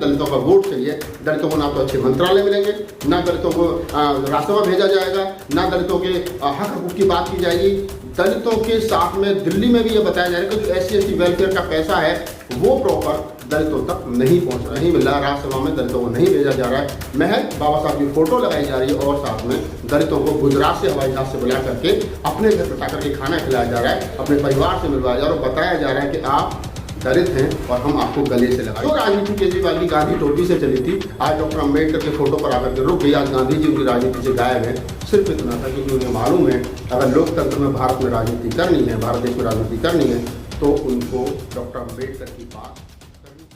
दलितों का वोट चाहिए, दलितों को ना तो अच्छे मंत्रालय मिलेंगे, ना दलितों को राज्यसभा भेजा जाएगा, ना दलितों के हक हकूक की बात की जाएगी। दलितों के साथ में दिल्ली में भी ये बताया जा रहा है कि जो SC/ST वेलफेयर का पैसा है वो प्रॉपर दलितों तक नहीं पहुंच रहा, नहीं मिल रहा। राज्यसभा में दलितों को नहीं भेजा जा रहा है। महज बाबा साहब की फोटो लगाई जा रही है और साथ में दलितों को गुजरात से हवाई जहाज से बुला करके अपने घर बैठा करके खाना खिलाया जा रहा है, अपने परिवार से मिलवाया जा रहा है और बताया जा रहा है कि आप दलित हैं और हम आपको गले से लगाए। तो राजनीति केजरीवाल की गांधी टोपी से चली थी, आज डॉक्टर अम्बेडकर के फोटो पर आकर के रुक गई। आज गांधी जी उनकी राजनीति से गायब है। सिर्फ इतना था क्योंकि उन्हें मालूम है अगर लोकतंत्र में भारत में राजनीति करनी है, भारत देश में राजनीति करनी है तो उनको डॉक्टर अम्बेडकर की बात करनी है।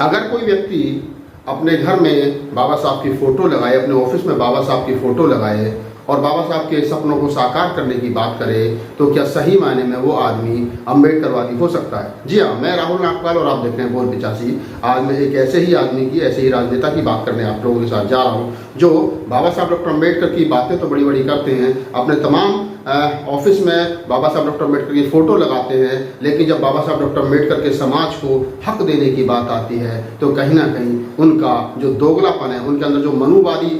अगर कोई व्यक्ति अपने घर में बाबा साहब की फोटो लगाए, अपने ऑफिस में बाबा साहब की फोटो लगाए और बाबा साहब के सपनों को साकार करने की बात करे तो क्या सही मायने में वो आदमी अम्बेडकरवादी हो सकता है? जी हाँ, मैं राहुल नागपाल और आप देख रहे हैं बोल 85। आज मैं एक ऐसे ही आदमी की, ऐसे ही राजनेता की बात करने आप लोगों के साथ जा रहा हूँ जो बाबा साहब डॉक्टर अम्बेडकर की बातें तो बड़ी बड़ी करते हैं, अपने तमाम ऑफिस में बाबा साहब डॉक्टर अम्बेडकर की फोटो लगाते हैं, लेकिन जब बाबा साहब डॉक्टर अम्बेडकर के समाज को हक देने की बात आती है तो कहीं ना कहीं उनका जो दोगलापन है, उनके अंदर जो मनुवादी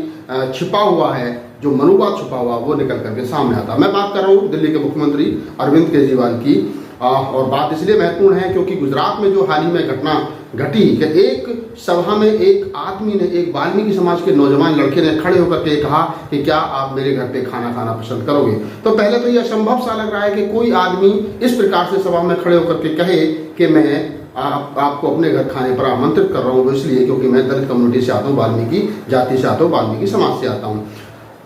छिपा हुआ है, जो मनोवाद छुपा हुआ वो निकल करके सामने आता। मैं बात कर रहा हूँ दिल्ली के मुख्यमंत्री अरविंद केजरीवाल की और बात इसलिए महत्वपूर्ण है क्योंकि गुजरात में जो हाल ही में घटना घटी कि एक सभा में एक आदमी ने, एक वाल्मीकि समाज के नौजवान लड़के ने खड़े होकर के कहा कि क्या आप मेरे घर पे खाना खाना पसंद करोगे? तो पहले तो ये असंभव सा लग रहा है कि कोई आदमी इस प्रकार से सभा में खड़े होकर के कहे कि मैं आपको अपने घर खाने पर आमंत्रित कर रहा हूँ, इसलिए क्योंकि मैं दलित कम्युनिटी से आता हूँ, वाल्मीकि जाति से आता हूँ, वाल्मीकि समाज से आता हूँ।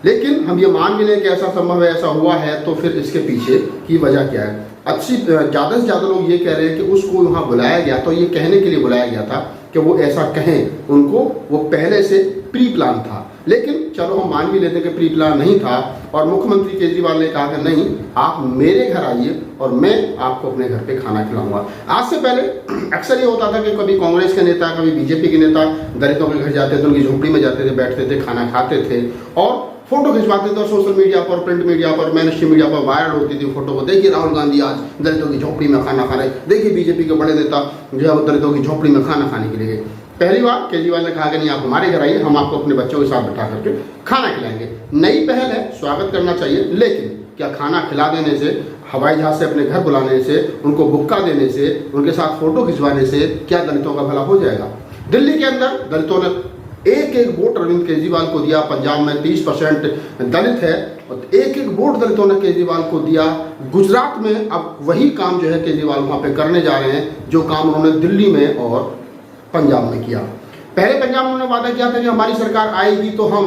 लेकिन हम ये मान भी लें कि ऐसा संभव है, ऐसा हुआ है, तो फिर इसके पीछे की वजह क्या है? ज़्यादा से ज़्यादा लोग ये कह रहे हैं कि उसको वहाँ बुलाया गया तो ये कहने के लिए बुलाया गया था कि वो ऐसा कहें, उनको वो पहले से प्री प्लान था। लेकिन चलो हम मान भी लेते हैं कि प्री प्लान नहीं था और मुख्यमंत्री केजरीवाल ने कहा कि नहीं, आप मेरे घर आइए और मैं आपको अपने घर पे खाना खिलाऊंगा। आज से पहले अक्सर ये होता था कि कभी कांग्रेस के नेता, कभी बीजेपी के नेता दलितों के घर जाते थे, उनकी झोपड़ी में जाते थे, बैठते थे, खाना खाते थे और फोटो खिंचवाते थे और सोशल मीडिया पर, प्रिंट मीडिया पर, मेनस्ट्रीम मीडिया पर वायरल होती थी फोटो को। देखिए राहुल गांधी आज दलितों की झोपड़ी में खाना खा रहे, देखिए बीजेपी के बड़े नेता जो है वो दलितों की झोपड़ी में खाना खाने के लिए गए। पहली बार केजरीवाल ने कहा कि नहीं, आप हमारे घर आइए, हम आपको अपने बच्चों के साथ बैठा करके खाना खिलाएंगे। नई पहल है, स्वागत करना चाहिए, लेकिन क्या खाना खिला देने से, हवाई जहाज से अपने घर बुलाने से, उनको बुक्का देने से, उनके साथ फोटो खिंचवाने से क्या दलितों का भला हो जाएगा? दिल्ली के अंदर दलितों ने एक एक वोट अरविंद केजरीवाल को दिया। पंजाब में 30% दलित है और एक एक वोट दलितों ने केजरीवाल को दिया। गुजरात में अब वही काम जो है केजरीवाल वहाँ पे करने जा रहे हैं जो काम उन्होंने दिल्ली में और पंजाब में किया। पहले पंजाब में उन्होंने वादा किया था कि हमारी सरकार आएगी तो हम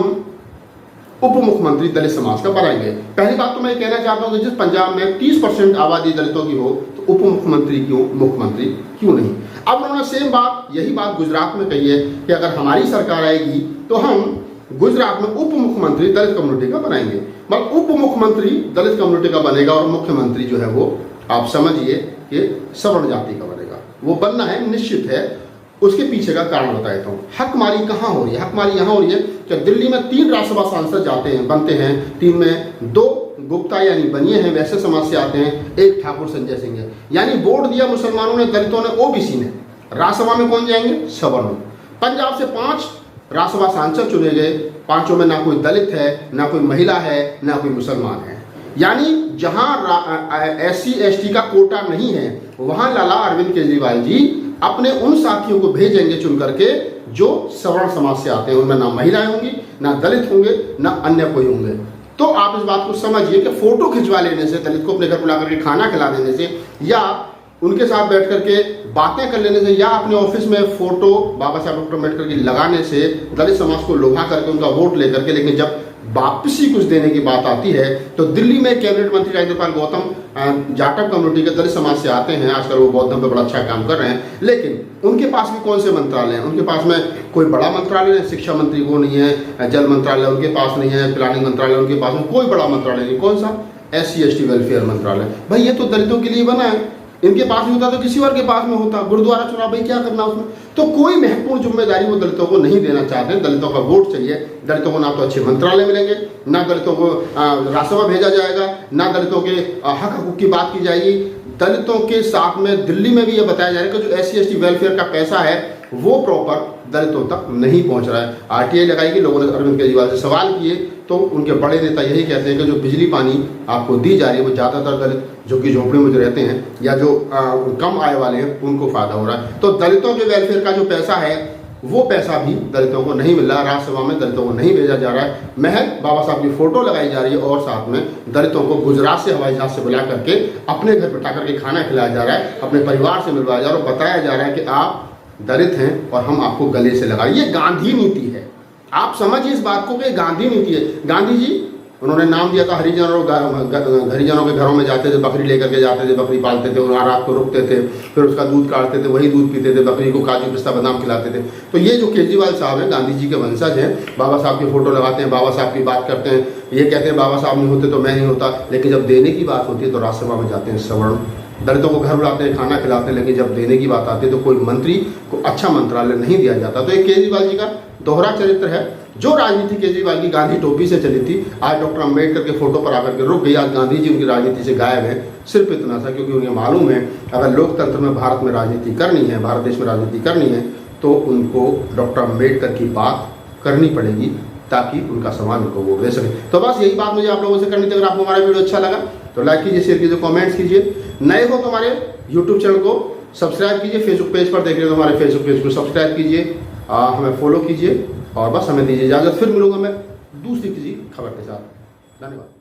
उप मुख्यमंत्री दलित समाज का बनाएंगे। पहली बात तो मैं कहना चाहता हूँ कि जिस पंजाब में 30% आबादी दलितों की हो तो उप मुख्यमंत्री क्यों, मुख्यमंत्री क्यों नहीं? अब उन्होंने सेम बात, यही बात गुजरात में कही है कि अगर हमारी सरकार आएगी तो हम गुजरात में उप मुख्यमंत्री दलित कम्युनिटी का बनाएंगे। मतलब उप मुख्यमंत्री दलित कम्युनिटी का बनेगा और मुख्यमंत्री जो है वो आप समझिए कि सवर्ण जाति का बनेगा। वो बनना है, निश्चित है। उसके पीछे का कारण बता देता हूँ। हकमारी कहाँ हो रही है? हकमारी यहाँ हो रही है कि दिल्ली में 3 राज्यसभा सांसद जाते हैं, बनते हैं, 3 में 2 गुप्ता यानी बनिए हैं, वैसे समाज से आते हैं, 1 ठाकुर संजय सिंह है। यानी वोट दिया मुसलमानों ने, दलितों ने, ओबीसी ने। राज्यसभा में कौन जाएंगे? सवर्ण। पंजाब से 5 राज्यसभा सांसद चुने गए, 5 में ना कोई दलित है, ना कोई महिला है, ना कोई मुसलमान है। यानी जहां SC/ST का कोटा नहीं है वहां लाला अरविंद केजरीवाल जी अपने उन साथियों को भेजेंगे चुन करके जो सवर्ण समाज से आते हैं। उनमें ना महिलाएं होंगी, ना दलित होंगे, ना अन्य कोई होंगे। तो आप इस बात को समझिए कि फोटो खिंचवा लेने से, दलित को अपने घर बुला करके खाना खिला देने से या उनके साथ बैठ करके बातें कर लेने से या अपने ऑफिस में फोटो बाबा साहब डॉक्टर अम्बेडकर की लगाने से दलित समाज को लोभा करके उनका वोट लेकर के, लेकिन जब वापसी कुछ देने की बात आती है तो दिल्ली में कैबिनेट मंत्री राजेंद्र गौतम जाटव कम्युनिटी के दलित समाज से आते हैं। आजकल वो बौद्ध धर्म पे बड़ा अच्छा काम कर रहे हैं, लेकिन उनके पास भी कौन से मंत्रालय हैं? उनके पास में कोई बड़ा मंत्रालय है, शिक्षा मंत्री वो नहीं है, जल मंत्रालय उनके पास नहीं है, प्लानिंग मंत्रालय उनके पास में कोई बड़ा मंत्रालय नहीं। कौन सा? SC/ST वेलफेयर मंत्रालय। भाई ये तो दलितों के लिए बना है, इनके पास नहीं होता तो किसी और के पास में होता। गुरुद्वारा चुनाव भाई क्या करना उसमें? तो कोई महत्वपूर्ण जिम्मेदारी वो दलितों को नहीं देना चाहते हैं। दलितों का वोट चाहिए, दलितों को ना तो अच्छे मंत्रालय मिलेंगे, ना दलितों को राज्यसभा भेजा जाएगा, ना दलितों के हक हकूक की बात की जाएगी। दलितों के साथ में दिल्ली में भी ये बताया जा रहा है कि जो SC/ST वेलफेयर का पैसा है वो प्रॉपर दलितों तक नहीं पहुंच रहा है। RTI लगाई कि लोगों ने अरविंद केजरीवाल से सवाल किए तो उनके बड़े नेता यही कहते हैं कि जो बिजली पानी आपको दी जा रही है वो ज़्यादातर दलित जो कि झोपड़ी में जो रहते हैं या जो कम आय वाले हैं उनको फ़ायदा हो रहा है। तो दलितों के वेलफेयर का जो पैसा है वो पैसा भी दलितों को नहीं मिल रहा, राज्यसभा में दलितों को नहीं भेजा जा रहा है। महज बाबा साहब की फोटो लगाई जा रही है और साथ में दलितों को गुजरात से हवाई जहाज से बुला करके अपने घर बैठा करके खाना खिलाया जा रहा है, अपने परिवार से मिलवाया जा रहा है और बताया जा रहा है कि आप दलित हैं और हम आपको गले से लगाए। ये गांधी नीति है। आप समझिए इस बात को कि गांधी नीति है। गांधी जी उन्होंने नाम दिया था हरिजनों के घरों में जाते थे, बकरी लेकर के जाते थे, बकरी पालते थे, वहाँ रात को रुकते थे, फिर उसका दूध काटते थे, वही दूध पीते थे, बकरी को काजू पिस्ता बादाम खिलाते थे। तो ये जो केजरीवाल साहब हैं गांधी जी के वंशज हैं, बाबा साहब की फोटो लगाते हैं, बाबा साहब की बात करते हैं, ये कहते हैं बाबा साहब नहीं होते तो मैं नहीं होता, लेकिन जब देने की बात होती है तो राज्यसभा में जाते हैं सवर्ण, दलितों को घर बुलाते हैं, खाना खिलाते हैं, लेकिन जब देने की बात आती है तो कोई मंत्री को अच्छा मंत्रालय नहीं दिया जाता। तो ये केजरीवाल जी का दोहरा चरित्र है। जो राजनीति केजरीवाल की गांधी टोपी से चली थी आज डॉक्टर अम्बेडकर के फोटो पर आकर के रुक गई। आज गांधी जी उनकी राजनीति से गायब है। सिर्फ इतना सा क्योंकि उन्हें मालूम है अगर लोकतंत्र में भारत में राजनीति करनी है, भारत देश में राजनीति करनी है तो उनको डॉक्टर अम्बेडकर की बात करनी पड़ेगी ताकि उनका समाज उनको वोट दे सके। तो बस यही बात मुझे आप लोगों से करनी थी। अगर आपको हमारा वीडियो अच्छा लगा तो लाइक कीजिए, शेयर कीजिए, कमेंट्स कीजिए। नए हो तो हमारे यूट्यूब चैनल को सब्सक्राइब कीजिए, फेसबुक पेज पर देख रहे हो तो हमारे फेसबुक पेज को सब्सक्राइब कीजिए, हमें फॉलो कीजिए और बस हमें दीजिए इजाज़त। फिर मिलूंगा मैं दूसरी किसी खबर के साथ। धन्यवाद।